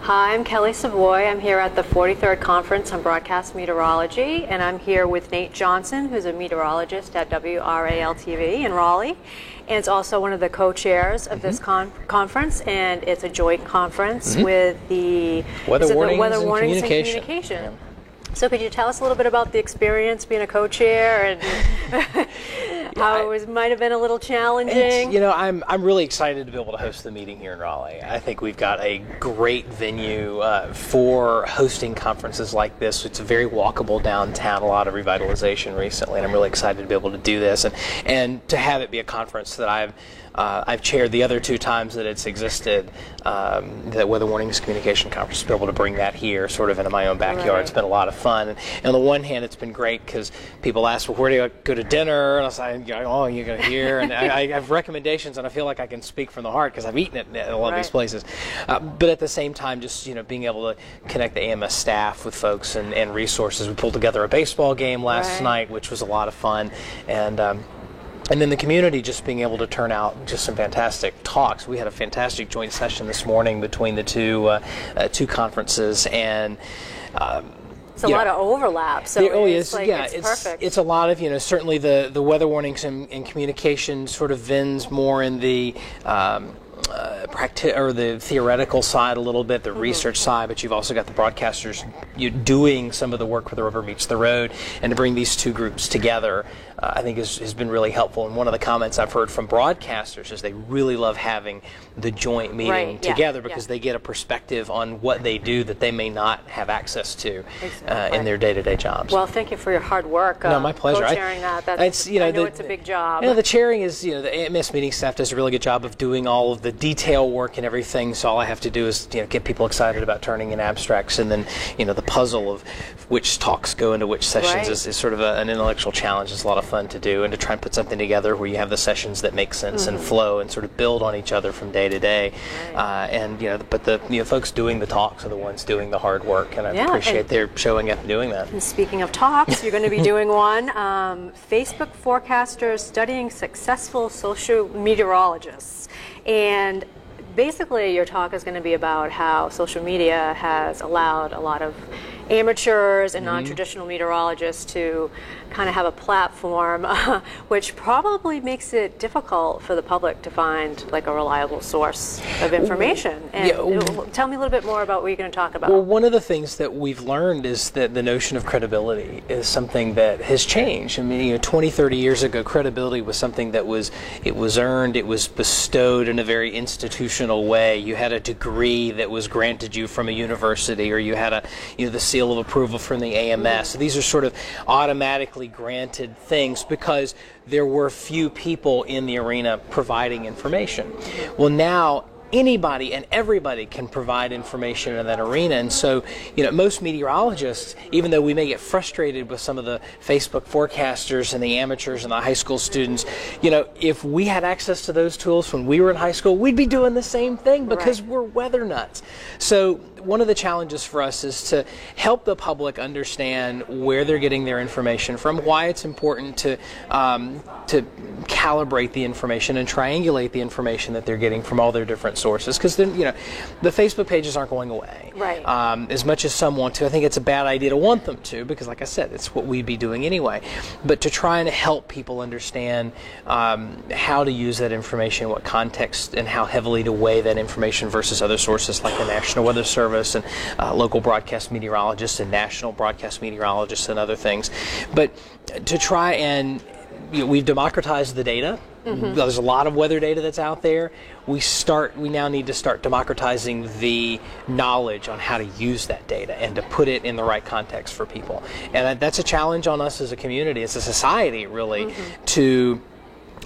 Hi, I'm Kelly Savoy. I'm here at the 43rd Conference on Broadcast Meteorology, and I'm here with Nate Johnson, who's a meteorologist at WRAL-TV in Raleigh, and it's also one of the co-chairs of this conference, and it's a joint conference with the Weather Warnings and Communication. Yeah. So could you tell us a little bit about the experience being a co-chair and how it might have been a little challenging? I'm really excited to be able to host the meeting here in Raleigh. I think we've got a great venue for hosting conferences like this. It's very walkable downtown, a lot of revitalization recently, and I'm really excited to be able to do this and to have it be a conference that I've chaired the other two times that it's existed, that Weather Warnings Communication Conference, to be able to bring that here sort of into my own backyard. Right. It's been a lot of fun. And on the one hand, it's been great because people ask, well, where do you go to dinner? And I say, oh, you go here. And I have recommendations, and I feel like I can speak from the heart because I've eaten it at a lot of these places. But at the same time, just being able to connect the AMS staff with folks and resources. We pulled together a baseball game last night, which was a lot of fun. And then the community just being able to turn out just some fantastic talks. We had a fantastic joint session this morning between the two conferences, and it's a lot of overlap. So it's perfect. It's a lot of certainly the weather warnings and communication sort of vends more in the the theoretical side a little bit, the research side, but you've also got the broadcasters doing some of the work where the rubber meets the road, and to bring these two groups together I think has been really helpful. And one of the comments I've heard from broadcasters is they really love having the joint meeting together because they get a perspective on what they do that they may not have access to in their day-to-day jobs. Well, thank you for your hard work. No, my pleasure. Co-chairing that. I know it's a big job. The chairing is, the AMS meeting staff does a really good job of doing all of the detail work and everything, so all I have to do is get people excited about turning in abstracts, and then the puzzle of which talks go into which sessions is sort of an intellectual challenge. It's a lot of fun to do, and to try and put something together where you have the sessions that make sense and flow and sort of build on each other from day to day. But the folks doing the talks are the ones doing the hard work, and I appreciate their showing up and doing that. And speaking of talks, you're going to be doing one, Facebook forecasters studying successful social meteorologists. And basically your talk is going to be about how social media has allowed a lot of amateurs and non-traditional meteorologists to kind of have a platform, which probably makes it difficult for the public to find like a reliable source of information. And tell me a little bit more about what you're going to talk about. Well, one of the things that we've learned is that the notion of credibility is something that has changed. I mean, 20, 30 years ago, credibility was something that was earned, it was bestowed in a very institutional way. You had a degree that was granted you from a university, or you had the seal of approval from the AMS. So these are sort of automatically granted things because there were few people in the arena providing information. Well, now anybody and everybody can provide information in that arena, and so most meteorologists, even though we may get frustrated with some of the Facebook forecasters and the amateurs and the high school students, if we had access to those tools when we were in high school, we'd be doing the same thing because we're weather nuts. So one of the challenges for us is to help the public understand where they're getting their information from, why it's important to calibrate the information and triangulate the information that they're getting from all their different sources, because then the Facebook pages aren't going away. As much as some want to, I think it's a bad idea to want them to, because like I said, it's what we'd be doing anyway. But to try and help people understand how to use that information, what context, and how heavily to weigh that information versus other sources like the National Weather Service and local broadcast meteorologists and national broadcast meteorologists and other things. But to try and we've democratized the data. There's a lot of weather data that's out there. We now need to start democratizing the knowledge on how to use that data and to put it in the right context for people. And that's a challenge on us as a community, as a society, really, to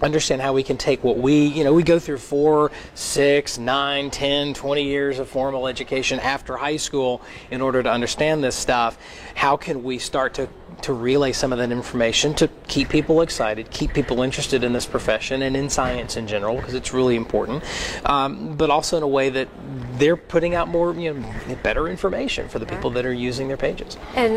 understand how we can take what we go through 4, 6, 9, 10, 20 years of formal education after high school in order to understand this stuff. How can we start to relay some of that information to keep people excited, keep people interested in this profession and in science in general, because it's really important, but also in a way that they're putting out more, better information for the people that are using their pages. And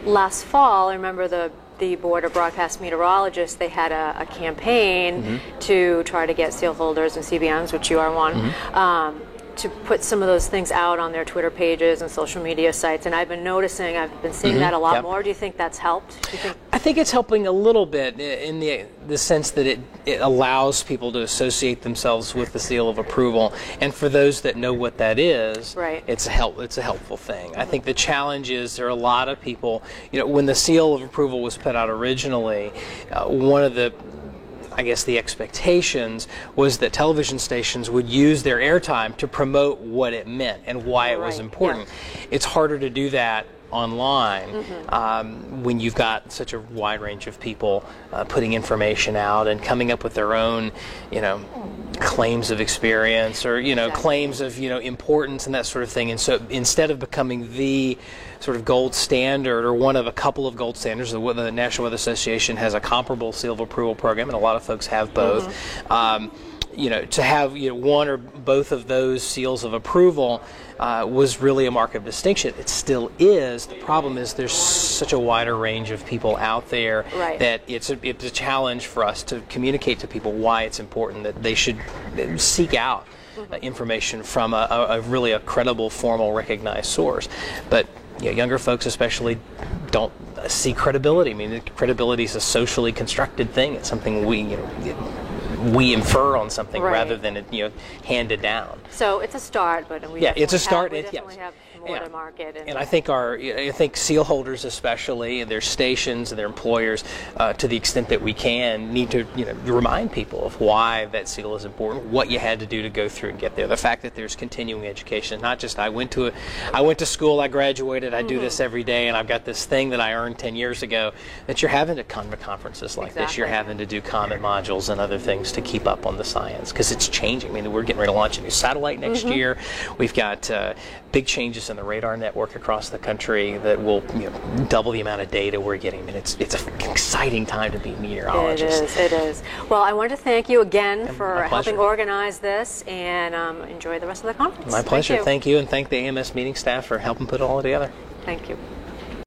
last fall, I remember the Board of Broadcast Meteorologists, they had a campaign to try to get seal holders and CBMs, which you are one, to put some of those things out on their Twitter pages and social media sites, and I've been seeing that a lot more. Do you think that's helped? I think it's helping a little bit in the sense that it allows people to associate themselves with the seal of approval, and for those that know what that is, it's a helpful thing. I think the challenge is there are a lot of people, when the seal of approval was put out originally, one of the expectations was that television stations would use their airtime to promote what it meant and why it was important. It's harder to do that online when you've got such a wide range of people putting information out and coming up with their own, claims of experience or claims of importance and that sort of thing. And so instead of becoming the sort of gold standard or one of a couple of gold standards, the National Weather Association has a comparable seal of approval program, and a lot of folks have both. To have one or both of those seals of approval was really a mark of distinction. It still is. The problem is there's such a wider range of people out there that it's a challenge for us to communicate to people why it's important that they should seek out information from a really credible, formal, recognized source. But younger folks especially don't see credibility. I mean, credibility is a socially constructed thing. It's something we infer on something rather than it handed down. So it's a start, but it's a start. We definitely have more to market. And I think seal holders especially, and their stations and their employers, to the extent that we can, need to remind people of why that seal is important, what you had to do to go through and get there. The fact that there's continuing education, not just I went to school, I graduated, I do this every day, and I've got this thing that I earned 10 years ago. That you're having to come to conferences like this, you're having to do comment modules and other things to keep up on the science because it's changing. I mean, we're getting ready to launch a new satellite next year. We've got big changes in the radar network across the country that will double the amount of data we're getting. I mean, it's an exciting time to be a meteorologist. It is. Well, I want to thank you again for helping organize this, and enjoy the rest of the conference. My pleasure. Thank you, and thank the AMS meeting staff for helping put it all together. Thank you.